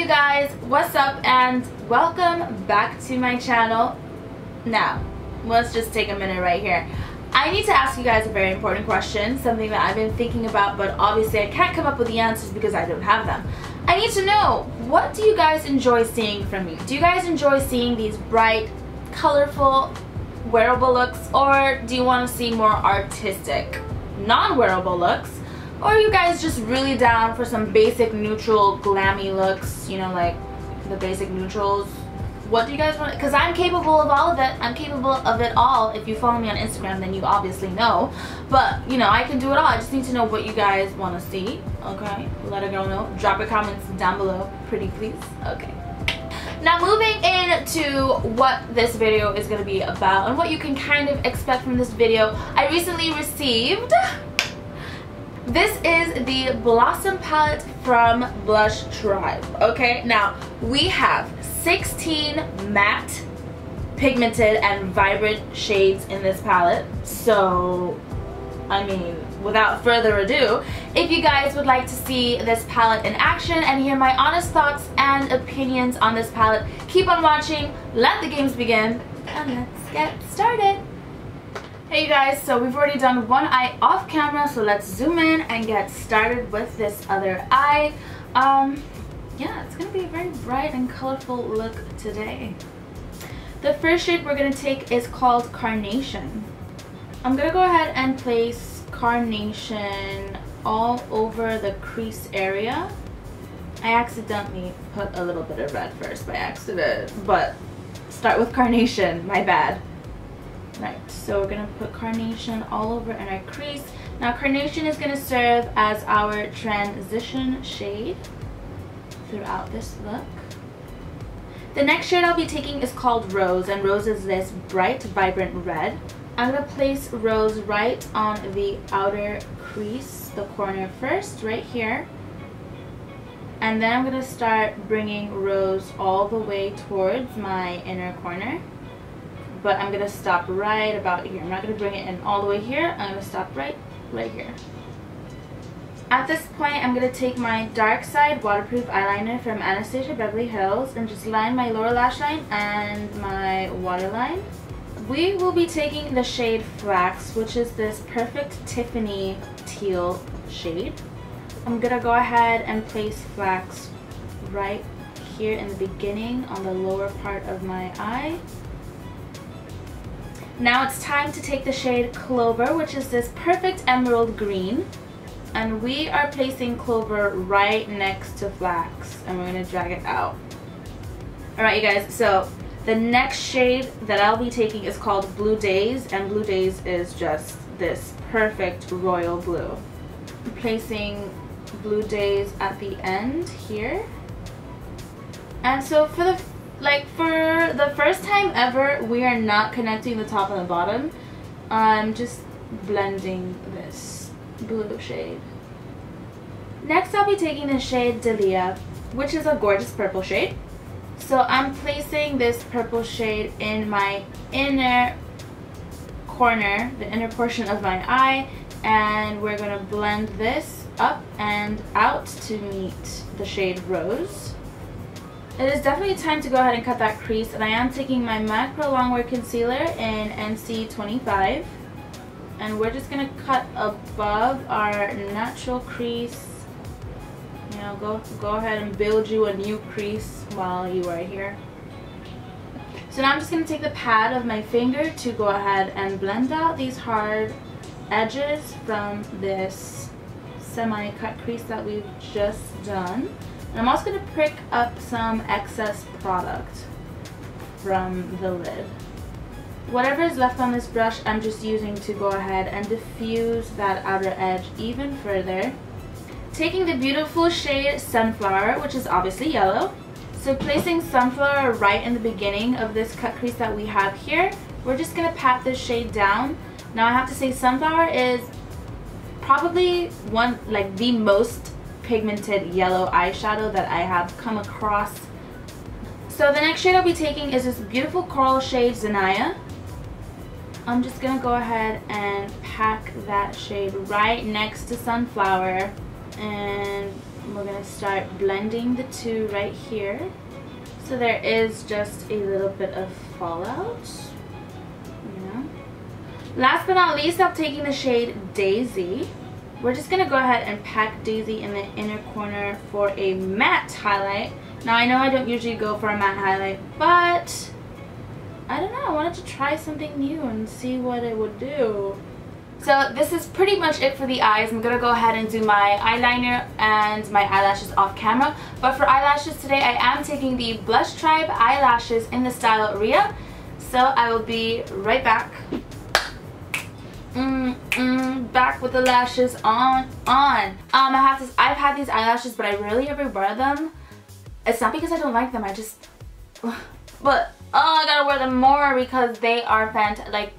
you guys, what's up and welcome back to my channel. Now let's just take a minute right here. I need to ask you guys a very important question, something that I've been thinking about, but obviously I can't come up with the answers because I don't have them. I need to know, what do you guys enjoy seeing from me? Do you guys enjoy seeing these bright, colorful, wearable looks, or do you want to see more artistic, non-wearable looks? Or are you guys just really down for some basic neutral glammy looks, you know, like the basic neutrals? What do you guys want? Because I'm capable of all of it. I'm capable of it all. If you follow me on Instagram, then you obviously know. But, you know, I can do it all. I just need to know what you guys want to see. Okay? Let a girl know. Drop your comments down below. Pretty please. Okay. Now moving into what this video is going to be about and what you can kind of expect from this video. I recently received... This is the Blossom palette from BlushTribe. Okay, now we have 16 matte, pigmented, and vibrant shades in this palette. So, I mean, without further ado, if you guys would like to see this palette in action and hear my honest thoughts and opinions on this palette, keep on watching, let the games begin, and let's get started. Hey you guys, so we've already done one eye off camera, so let's zoom in and get started with this other eye. Yeah, it's gonna be a very bright and colorful look today. The first shade we're gonna take is called Carnation. I'm gonna go ahead and place Carnation all over the crease area. I accidentally put a little bit of red first by accident, but start with Carnation, my bad. Right, so we're going to put Carnation all over in our crease. Now Carnation is going to serve as our transition shade throughout this look. The next shade I'll be taking is called Rose, and Rose is this bright, vibrant red. I'm going to place Rose right on the outer crease, the corner first, right here. And then I'm going to start bringing Rose all the way towards my inner corner. But I'm going to stop right about here. I'm not going to bring it in all the way here. I'm going to stop right here. At this point, I'm going to take my Dark Side waterproof eyeliner from Anastasia Beverly Hills and just line my lower lash line and my waterline. We will be taking the shade Flax, which is this perfect Tiffany teal shade. I'm going to go ahead and place Flax right here in the beginning on the lower part of my eye. Now it's time to take the shade Clover, which is this perfect emerald green. And we are placing Clover right next to Flax. And we're going to drag it out. Alright you guys, so the next shade that I'll be taking is called Blue Days. And Blue Days is just this perfect royal blue. I'm placing Blue Days at the end here. And so for the first time ever, we are not connecting the top and the bottom. I'm just blending this blue shade. Next, I'll be taking the shade DAHLIA, which is a gorgeous purple shade. So I'm placing this purple shade in my inner corner, the inner portion of my eye, and we're going to blend this up and out to meet the shade Rose. It is definitely time to go ahead and cut that crease, and I am taking my MAC Pro Longwear Concealer in NC25, and we're just going to cut above our natural crease. You know, go ahead and build you a new crease while you are here. So now I'm just going to take the pad of my finger to go ahead and blend out these hard edges from this semi-cut crease that we've just done. And I'm also going to pick up some excess product from the lid. Whatever is left on this brush, I'm just using to go ahead and diffuse that outer edge even further. Taking the beautiful shade Sunflower, which is obviously yellow. So placing Sunflower right in the beginning of this cut crease that we have here, we're just going to pat this shade down. Now I have to say Sunflower is probably the most pigmented yellow eyeshadow that I have come across. So the next shade I'll be taking is this beautiful coral shade Zenaya. I'm just gonna go ahead and pack that shade right next to Sunflower and we're going to start blending the two right here. So there is just a little bit of fallout. Yeah. Last but not least, I'm taking the shade Daisy. We're just going to go ahead and pack Daisy in the inner corner for a matte highlight. Now I know I don't usually go for a matte highlight, but I don't know, I wanted to try something new and see what it would do. So this is pretty much it for the eyes. I'm going to go ahead and do my eyeliner and my eyelashes off camera. But for eyelashes today, I am taking the BlushTribe eyelashes in the style Rhea. So I will be right back. Back with the lashes on. I've had these eyelashes, but I rarely ever wear them. It's not because I don't like them, I just, but oh, I gotta wear them more because they are fantastic. Like,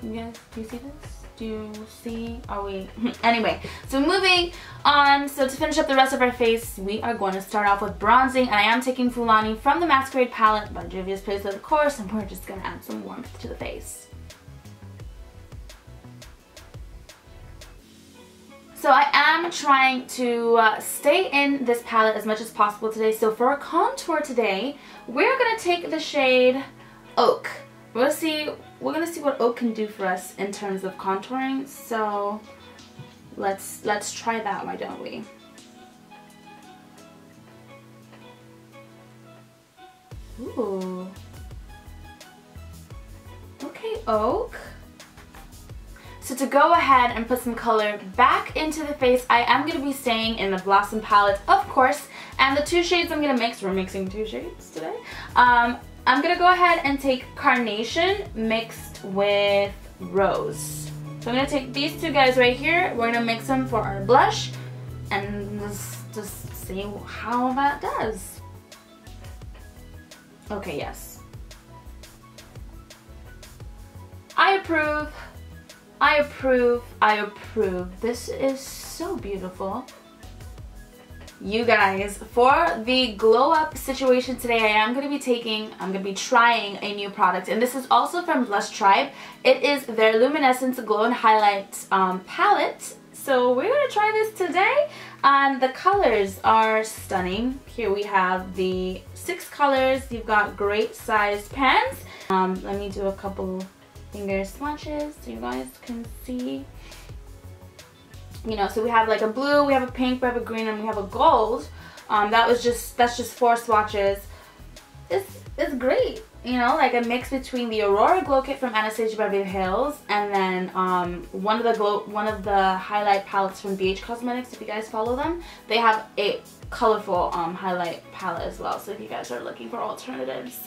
you guys, do you see this? Do you see? Are we? Anyway, so moving on. So to finish up the rest of our face, we are going to start off with bronzing, and I am taking Fulani from the Masquerade palette by Julius, of course, and we're just gonna add some warmth to the face. So I am trying to stay in this palette as much as possible today. So for a contour today, we're gonna take the shade Oak. We're gonna see what Oak can do for us in terms of contouring. So let's try that, why don't we? Ooh. Okay, Oak. So to go ahead and put some color back into the face, I am going to be staying in the Blossom palette, of course. And the two shades I'm going to mix, we're mixing two shades today. I'm going to go ahead and take Carnation mixed with Rose. So I'm going to take these two guys right here. We're going to mix them for our blush and just see how that does. Okay, yes. I approve. I approve, I approve. This is so beautiful. You guys, for the glow up situation today, I'm going to be trying a new product. And this is also from BlushTribe. It is their Luminescence Glow and Highlight palette. So we're going to try this today. The colors are stunning. Here we have the 6 colors. You've got great sized pans. Let me do a couple finger swatches so you guys can see. You know, so we have like a blue, we have a pink, we have a green, and we have a gold. That's just 4 swatches. It's great. You know, like a mix between the Aurora Glow Kit from Anastasia Beverly Hills and then one of the highlight palettes from BH Cosmetics. If you guys follow them, they have a colorful highlight palette as well. So if you guys are looking for alternatives.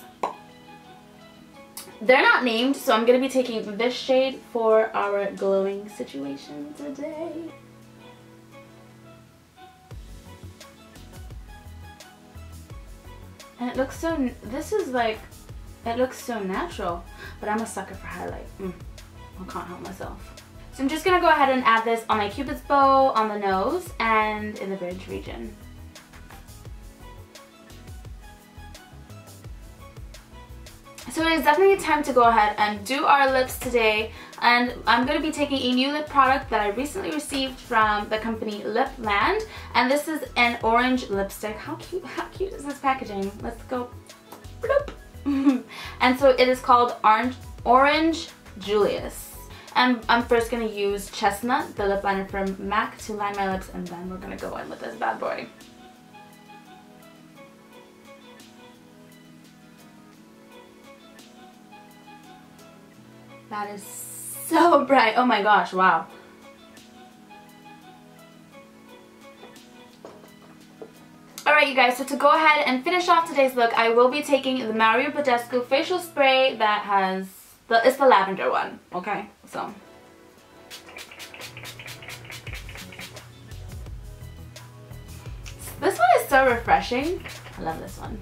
They're not named, so I'm going to be taking this shade for our glowing situation today. And it looks so, it looks so natural, but I'm a sucker for highlight. I can't help myself. So I'm just going to go ahead and add this on my Cupid's bow, on the nose, and in the bridge region. So it is definitely time to go ahead and do our lips today, and I'm going to be taking a new lip product that I recently received from the company Lipland, and this is an orange lipstick. How cute is this packaging? Let's go. Bloop. And so it is called Orange Julius. And I'm first going to use Chestnut, the lip liner from MAC, to line my lips, and then we're going to go in with this bad boy. That is so bright. Oh my gosh, wow. Alright you guys, so to go ahead and finish off today's look, I will be taking the Mario Badescu facial spray that has, it's the lavender one, okay? So. This one is so refreshing. I love this one.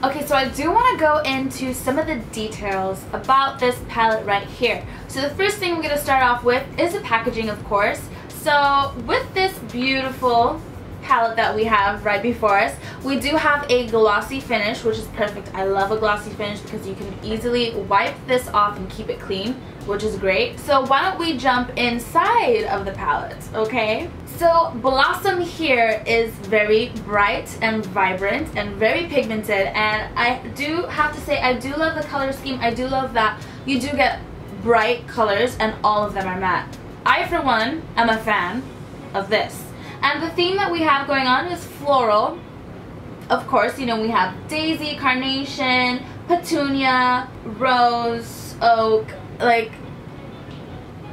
Okay, so I do want to go into some of the details about this palette right here. So the first thing I'm going to start off with is the packaging, of course. So with this beautiful palette that we have right before us, we do have a glossy finish, which is perfect. I love a glossy finish because you can easily wipe this off and keep it clean, which is great. So why don't we jump inside of the palette, okay? So Blossom here is very bright and vibrant and very pigmented, and I do have to say I do love the color scheme. I do love that you do get bright colors and all of them are matte. I for one am a fan of this. And the theme that we have going on is floral. Of course, you know, we have daisy, carnation, petunia, rose, oak. Like,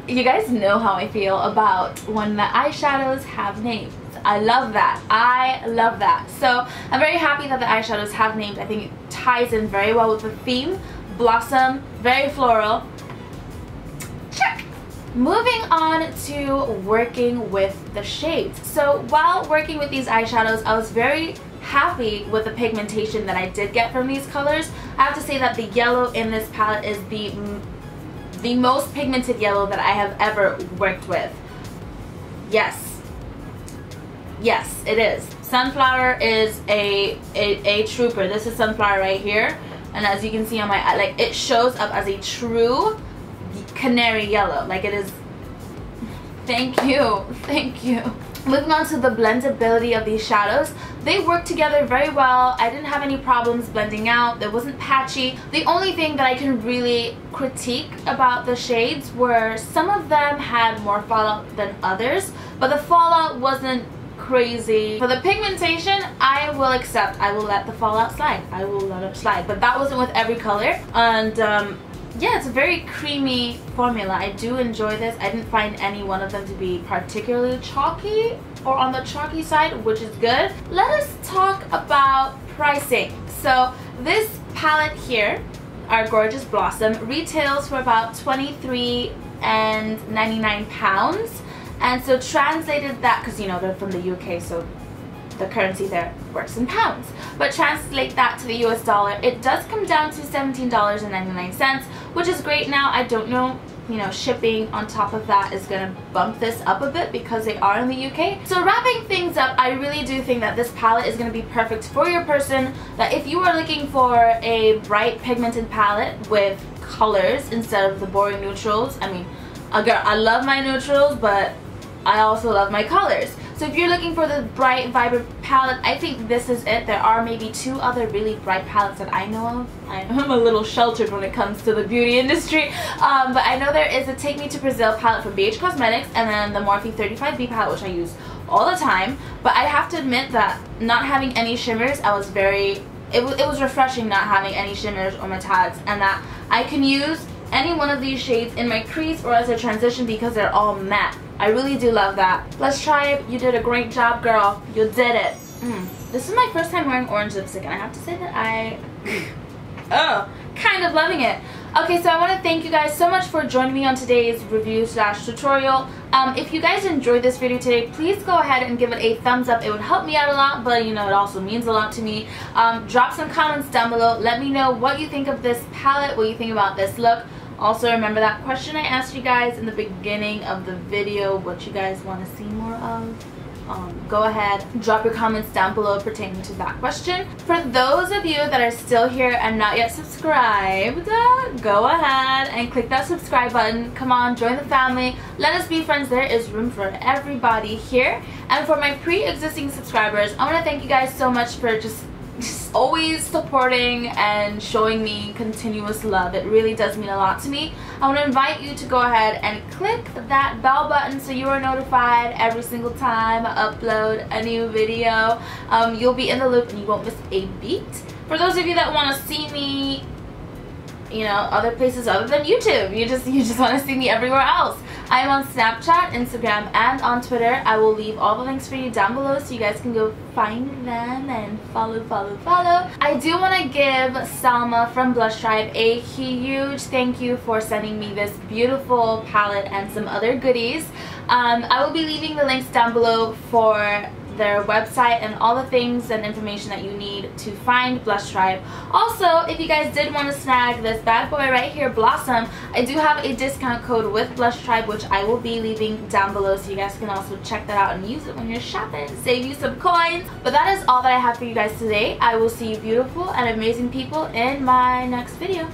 you guys know how I feel about when the eyeshadows have names. I love that. I love that. So I'm very happy that the eyeshadows have names. I think it ties in very well with the theme. Blossom, very floral. Check. Moving on to working with the shades. So while working with these eyeshadows, I was very happy with the pigmentation that I did get from these colors. I have to say that the yellow in this palette is the most pigmented yellow that I have ever worked with. Yes. Yes, it is. Sunflower is a trooper. This is Sunflower right here. And as you can see on my eye, like, it shows up as a true canary yellow. Like, it is. Thank you. Thank you. Moving on to the blendability of these shadows, they work together very well. I didn't have any problems blending out. It wasn't patchy. The only thing that I can really critique about the shades were some of them had more fallout than others, but the fallout wasn't crazy. For the pigmentation, I will accept. I will let the fallout slide. I will let it slide. But that wasn't with every color. And yeah, it's a very creamy formula. I do enjoy this. I didn't find any one of them to be particularly chalky or on the chalky side, which is good. Let us talk about pricing. So this palette here, our gorgeous Blossom, retails for about £23.99. And so translated that, because you know they're from the UK, so the currency there works in pounds. But translate that to the US dollar, it does come down to $17.99, which is great. Now I don't know, you know, shipping on top of that is gonna bump this up a bit because they are in the UK. So wrapping things up, I really do think that this palette is gonna be perfect for your person. That if you are looking for a bright pigmented palette with colors instead of the boring neutrals, I mean, girl, I love my neutrals, but I also love my colors. So if you're looking for the bright, vibrant palette, I think this is it. There are maybe two other really bright palettes that I know of. I'm a little sheltered when it comes to the beauty industry. But I know there is a Take Me to Brazil palette from BH Cosmetics, and then the Morphe 35B palette, which I use all the time. But I have to admit that not having any shimmers, I was very... It was refreshing not having any shimmers or metallics, and that I can use any one of these shades in my crease or as a transition because they're all matte. I really do love that. BlushTribe, you did a great job, girl. You did it. This is my first time wearing orange lipstick, and I have to say that I kind of loving it. Okay, so I want to thank you guys so much for joining me on today's review / tutorial. If you guys enjoyed this video today, please go ahead and give it a thumbs up. It would help me out a lot, but you know, it also means a lot to me. Drop some comments down below. Let me know what you think of this palette, what you think about this look. Also, remember that question I asked you guys in the beginning of the video, what you guys want to see more of. Go ahead, drop your comments down below pertaining to that question. For those of you that are still here and not yet subscribed, go ahead and click that subscribe button. Come on, join the family. Let us be friends. There is room for everybody here. And for my pre-existing subscribers, I want to thank you guys so much for just always supporting and showing me continuous love. It really does mean a lot to me. I want to invite you to go ahead and click that bell button so you are notified every single time I upload a new video. You'll be in the loop and you won't miss a beat. For those of you that want to see me, you know, other places other than YouTube, you just want to see me everywhere else, I'm on Snapchat, Instagram, and on Twitter. I will leave all the links for you down below so you guys can go find them and follow. I do want to give Salma from BlushTribe a huge thank you for sending me this beautiful palette and some other goodies. I will be leaving the links down below for their website and all the things and information that you need to find BlushTribe. Also, if you guys did want to snag this bad boy right here, Blossom, I do have a discount code with BlushTribe, which I will be leaving down below so you guys can also check that out and use it when you're shopping, save you some coins. But that is all that I have for you guys today. I will see you beautiful and amazing people in my next video.